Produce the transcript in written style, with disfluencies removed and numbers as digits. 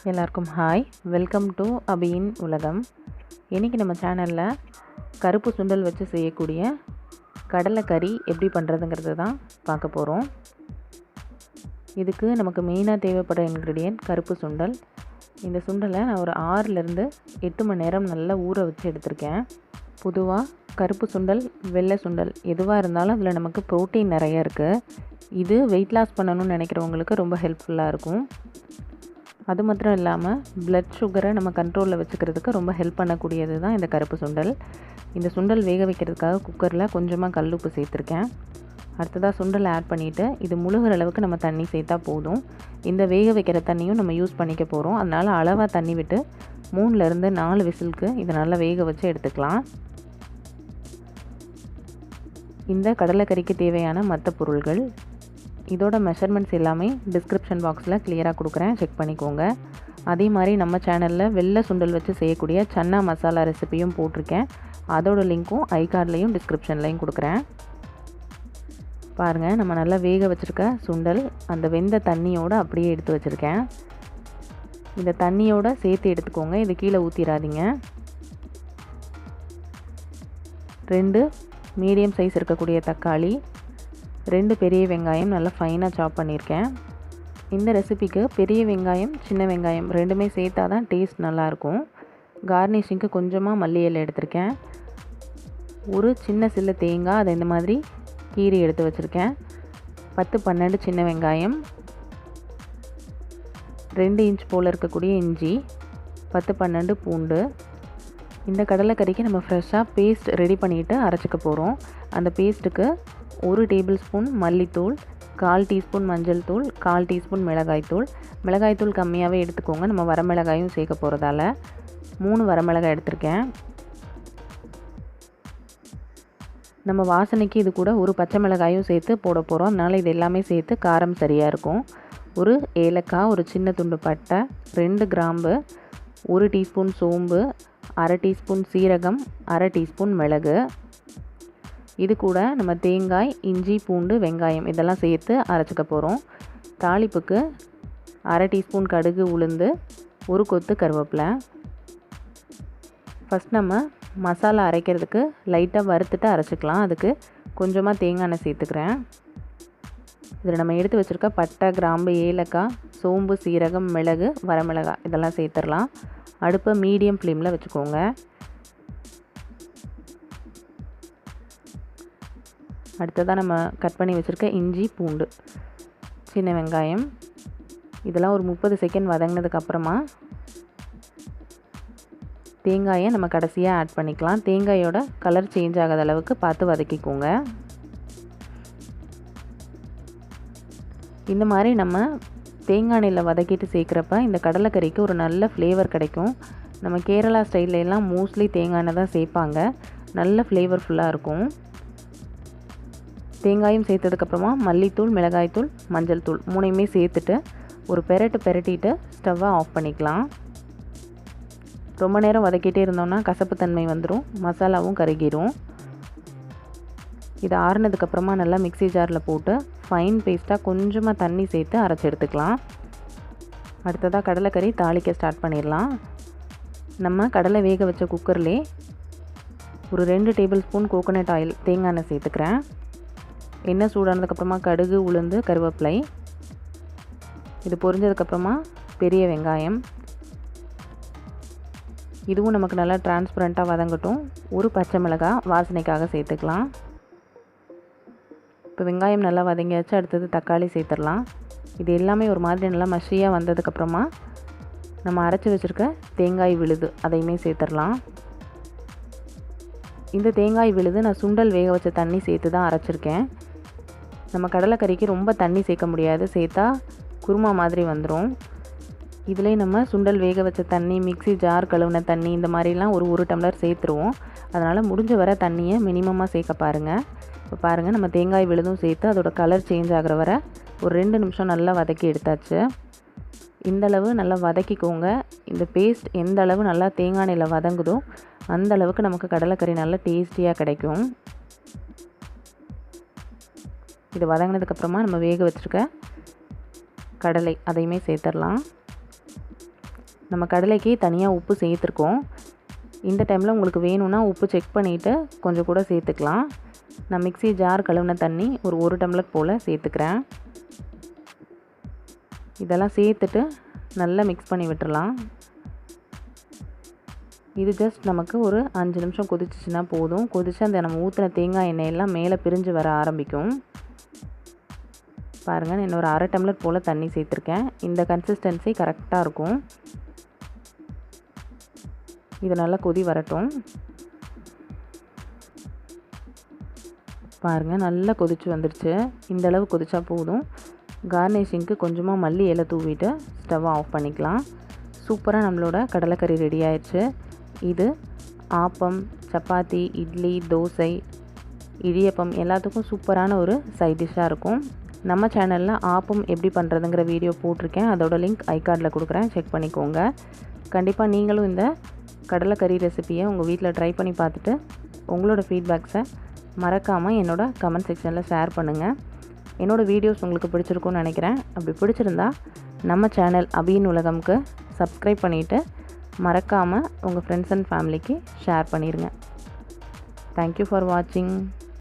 எல்லாருக்கும் hi, welcome to அபியின் உலகம். இன்றைக்கி நம்ம சேனலில் கருப்பு சுண்டல் வச்சு செய்யக்கூடிய கடலை கறி எப்படி பண்ணுறதுங்கிறது தான் பார்க்க போகிறோம். இதுக்கு நமக்கு மெயினாக தேவைப்படுற இன்க்ரீடியன்ட் கருப்பு சுண்டல். இந்த சுண்டலை நான் ஒரு 6லேருந்து 8 மணி நேரம் நல்லா ஊற வச்சு எடுத்திருக்கேன். பொதுவாக கருப்பு சுண்டல், வெள்ளை சுண்டல் எதுவாக இருந்தாலும் அதில் நமக்கு ப்ரோட்டீன் நிறைய இருக்குது. இது வெயிட் லாஸ் பண்ணணும்னு நினைக்கிறவங்களுக்கு ரொம்ப ஹெல்ப்ஃபுல்லாக இருக்கும். அது மாத்திரம் இல்லாமல் பிளட் சுகரை நம்ம கண்ட்ரோலில் வச்சுக்கிறதுக்கு ரொம்ப ஹெல்ப் பண்ணக்கூடியது தான் இந்த கருப்பு சுண்டல். இந்த சுண்டல் வேக வைக்கிறதுக்காக குக்கரில் கொஞ்சமாக கல்லுப்பு சேர்த்துருக்கேன். அடுத்ததாக சுண்டல் ஆட் பண்ணிவிட்டு இது முழுகிற அளவுக்கு நம்ம தண்ணி சேர்த்தா போதும். இந்த வேக வைக்கிற தண்ணியும் நம்ம யூஸ் பண்ணிக்க போகிறோம். அதனால் அளவாக தண்ணி விட்டு 3லேருந்து 4 விசிலுக்கு இதை நல்லா வேக வச்சு எடுத்துக்கலாம். இந்த கடலைக்கறிக்கு தேவையான மற்ற பொருள்கள், இதோட மெஷர்மெண்ட்ஸ் எல்லாமே டிஸ்கிரிப்ஷன் பாக்ஸில் கிளியராக கொடுக்குறேன், செக் பண்ணிக்கோங்க. அதே மாதிரி நம்ம சேனலில் வெள்ளை சுண்டல் வச்சு செய்யக்கூடிய சன்னா மசாலா ரெசிபியும் போட்டிருக்கேன். அதோட லிங்க்கும் ஐகார்ட்லேயும் டிஸ்கிரிப்ஷன்லேயும் கொடுக்குறேன். பாருங்கள், நம்ம நல்லா வேக வச்சுருக்க சுண்டல் அந்த வெந்த தண்ணியோடு அப்படியே எடுத்து வச்சுருக்கேன். இந்த தண்ணியோடு சேர்த்து எடுத்துக்கோங்க, இது கீழே ஊற்றிடாதீங்க. 2 மீடியம் சைஸ் இருக்கக்கூடிய தக்காளி, 2 பெரிய வெங்காயம் நல்லா ஃபைனாக சாப் பண்ணியிருக்கேன். இந்த ரெசிபிக்கு பெரிய வெங்காயம், சின்ன வெங்காயம் ரெண்டுமே சேர்த்தா தான் டேஸ்ட் நல்லாயிருக்கும். கார்னிஷிங்க்கு கொஞ்சமாக மல்லி இலை எடுத்திருக்கேன். ஒரு சின்ன சில்லு தேங்காய், அதை இந்த மாதிரி கீரி எடுத்து வச்சுருக்கேன். 10-12 சின்ன வெங்காயம், 2 இன்ச் போல் இருக்கக்கூடிய இஞ்சி, 10-12 பூண்டு. இந்த கடலைக்கறிக்கு நம்ம ஃப்ரெஷ்ஷாக பேஸ்ட் ரெடி பண்ணிவிட்டு அரைச்சிக்க போகிறோம். அந்த பேஸ்ட்டுக்கு 1 டேபிள்ஸ்பூன் மல்லித்தூள், 1/4 டீஸ்பூன் மஞ்சள் தூள், 1/4 டீஸ்பூன் மிளகாய்த்தூள். மிளகாய்த்தூள் கம்மியாகவே எடுத்துக்கோங்க, நம்ம வரமிளகாயும் சேர்க்க போகிறதால. 3 வரமிளகாய் எடுத்திருக்கேன். நம்ம வாசனைக்கு இது கூட ஒரு பச்சை மிளகாயும் சேர்த்து போட போகிறோம். அதனால் இது எல்லாமே சேர்த்து காரம் சரியாக இருக்கும். ஒரு ஏலக்காய், ஒரு சின்ன துண்டு பட்டை, 2 கிராம்பு, 1 டீஸ்பூன் சோம்பு, 1/2 டீஸ்பூன் சீரகம், 1/2 டீஸ்பூன் மிளகு. இது கூட நம்ம தேங்காய், இஞ்சி, பூண்டு, வெங்காயம் இதெல்லாம் சேர்த்து அரைச்சிக்க போகிறோம். தாளிப்புக்கு 1/2 டீஸ்பூன் கடுகு, உளுந்து, 1 கொத்து கருவேப்பிலை. ஃபஸ்ட் நம்ம மசாலா அரைக்கிறதுக்கு லைட்டாக வறுத்துட்டு அரைச்சிக்கலாம். அதுக்கு கொஞ்சமாக தேங்காய் எண்ணெய் சேர்த்துக்கிறேன். இதில் நம்ம எடுத்து வச்சுருக்க பட்டை, கிராம்பு, ஏலக்காய், சோம்பு, சீரகம், மிளகு, வரமிளகாய் இதெல்லாம் சேர்த்துடலாம். அடுப்பை மீடியம் ஃப்ளேமில் வச்சுக்கோங்க. அடுத்ததாக நம்ம கட் பண்ணி வச்சுருக்க இஞ்சி, பூண்டு, சின்ன வெங்காயம் இதெல்லாம் ஒரு 30 செகண்ட் வதங்கினதுக்கப்புறமா தேங்காயை நம்ம கடைசியாக ஆட் பண்ணிக்கலாம். தேங்காயோட கலர் சேஞ்ச் ஆகாத அளவுக்கு பார்த்து வதக்கிக்கோங்க. இந்த மாதிரி நம்ம தேங்காய் எண்ணெயில் வதக்கிட்டு சேர்க்குறப்ப இந்த கடலைக்கறிக்கு ஒரு நல்ல ஃப்ளேவர் கிடைக்கும். நம்ம கேரளா ஸ்டைலில் எல்லாம் மோஸ்ட்லி தேங்காய் எண்ணெய் தான் சேர்ப்பாங்க, நல்ல ஃப்ளேவர்ஃபுல்லாக இருக்கும். தேங்காயும் சேர்த்ததுக்கப்புறமா மல்லித்தூள், மிளகாய்த்தூள், மஞ்சள் தூள் 3யுமே சேர்த்துட்டு ஒரு பெரட்டிட்டு ஸ்டவ்வை ஆஃப் பண்ணிக்கலாம். ரொம்ப நேரம் வதக்கிட்டே இருந்தோம்னா கசப்புத்தன்மை வந்துடும், மசாலாவும் கருகிடும். இது ஆறுனதுக்கப்புறமா நல்லா மிக்ஸி ஜாரில் போட்டு ஃபைன் பேஸ்ட்டாக கொஞ்சமாக தண்ணி சேர்த்து அரைச்சி எடுத்துக்கலாம். அடுத்ததாக கடலைக்கறி தாளிக்க ஸ்டார்ட் பண்ணிடலாம். நம்ம கடலை வேக வச்ச குக்கர்லேயே ஒரு 2 டேபிள் ஸ்பூன் கோகோனட் ஆயில், தேங்காய் எண்ணெய் சேர்த்துக்கிறேன். எண்ணெய் சூடானதுக்கப்புறமா கடுகு, உளுந்து, கருவேப்பிலை இது பொரிஞ்சதுக்கப்புறமா பெரிய வெங்காயம், இதுவும் நமக்கு நல்லா டிரான்ஸ்பரண்ட்டாக வதங்கட்டும். ஒரு பச்சை மிளகாய் வாசனைக்காக சேர்த்துக்கலாம். இப்போ வெங்காயம் நல்லா வதங்கியாச்சு. அடுத்தது தக்காளி சேர்த்துடலாம். இது எல்லாமே ஒரு மாதிரி நல்லா மஷியாக வந்ததுக்கப்புறமா நம்ம அரைச்சி வச்சுருக்க தேங்காய் விழுது அதையுமே சேர்த்துடலாம். இந்த தேங்காய் விழுது நான் சுண்டல் வேக வச்ச தண்ணி சேர்த்து தான் அரைச்சிருக்கேன். நம்ம கடலைக்கறிக்கு ரொம்ப தண்ணி சேர்க்க முடியாது, சேர்த்தா குருமா மாதிரி வந்துடும். இதிலே நம்ம சுண்டல் வேக வச்ச தண்ணி, மிக்ஸி ஜார் கழுவின தண்ணி இந்த மாதிரிலாம் ஒரு டம்ளர் சேர்த்துருவோம். அதனால் முடிஞ்ச வர தண்ணியை மினிமமாக சேர்க்க பாருங்கள். இப்போ பாருங்கள், நம்ம தேங்காய் விழுதும் சேர்த்து அதோட கலர் சேஞ்ச் ஆகிற வரை ஒரு 2 நிமிஷம் நல்லா வதக்கி எடுத்தாச்சு. இந்தளவு நல்லா வதக்கிக்கோங்க. இந்த பேஸ்ட் எந்த அளவு நல்லா தேங்காய் எண்ணெயில் வதங்குதோ அந்த அளவுக்கு நமக்கு கடலைக்கறி நல்லா டேஸ்டியாக கிடைக்கும். இது வதங்கினதுக்கப்புறமா நம்ம வேக வச்சுருக்க கடலை அதையுமே சேர்த்துடலாம். நம்ம கடலைக்கு தனியாக உப்பு சேர்த்துருக்கோம். இந்த டைமில் உங்களுக்கு வேணும்னா உப்பு செக் பண்ணிவிட்டு கொஞ்சம் கூட சேர்த்துக்கலாம். நான் மிக்ஸி ஜார் கழுவின தண்ணி ஒரு 1 டம்ளர் போல் சேர்த்துக்கிறேன். இதெல்லாம் சேர்த்துட்டு நல்லா மிக்ஸ் பண்ணி விட்டுறலாம். இது ஜஸ்ட் நமக்கு ஒரு 5 நிமிஷம் கொதிச்சிச்சுன்னா போதும். கொதிச்சு அந்த நம்ம ஊற்றின தேங்காய் எண்ணெயெல்லாம் மேலே பிரிஞ்சு வர ஆரம்பிக்கும். பாருங்கள், நான் ஒரு 1/2 டம்ளர் போல் தண்ணி சேர்த்துருக்கேன். இந்த கன்சிஸ்டன்சி கரெக்டாக இருக்கும். இது நல்லா கொதி வரட்டும். பாருங்கள், நல்லா கொதிச்சு வந்துருச்சு. இந்தளவு கொதிச்சா போதும். கார்னிஷிங்க்கு கொஞ்சமாக மல்லி இலை தூவிட்டு ஸ்டவ்வை ஆஃப் பண்ணிக்கலாம். சூப்பராக நம்மளோட கடலைக்கறி ரெடி ஆயிடுச்சு. இது ஆப்பம், சப்பாத்தி, இட்லி, தோசை, இடியப்பம் எல்லாத்துக்கும் சூப்பரான ஒரு சைட் டிஷ்ஷாக இருக்கும். நம்ம சேனலில் ஆப்பம் எப்படி பண்ணுறதுங்கிற வீடியோ போட்டிருக்கேன். அதோட லிங்க் ஐகார்டில் கொடுக்குறேன், செக் பண்ணிக்கோங்க. கண்டிப்பாக நீங்களும் இந்த கடலைக்கறி ரெசிப்பியை உங்கள் வீட்டில் ட்ரை பண்ணி பார்த்துட்டு உங்களோட ஃபீட்பேக்ஸை மறக்காமல் என்னோட கமெண்ட் செக்ஷனில் ஷேர் பண்ணுங்கள். என்னோடய வீடியோஸ் உங்களுக்கு பிடிச்சிருக்குன்னு நினைக்கிறேன். அப்படி பிடிச்சிருந்தா நம்ம சேனல் அபியின் உலகம்க்கு சப்ஸ்கிரைப் பண்ணிவிட்டு மறக்காமல் உங்கள் ஃப்ரெண்ட்ஸ் அண்ட் ஃபேமிலிக்கு ஷேர் பண்ணிடுங்க. தேங்க்யூ ஃபார் வாட்சிங்.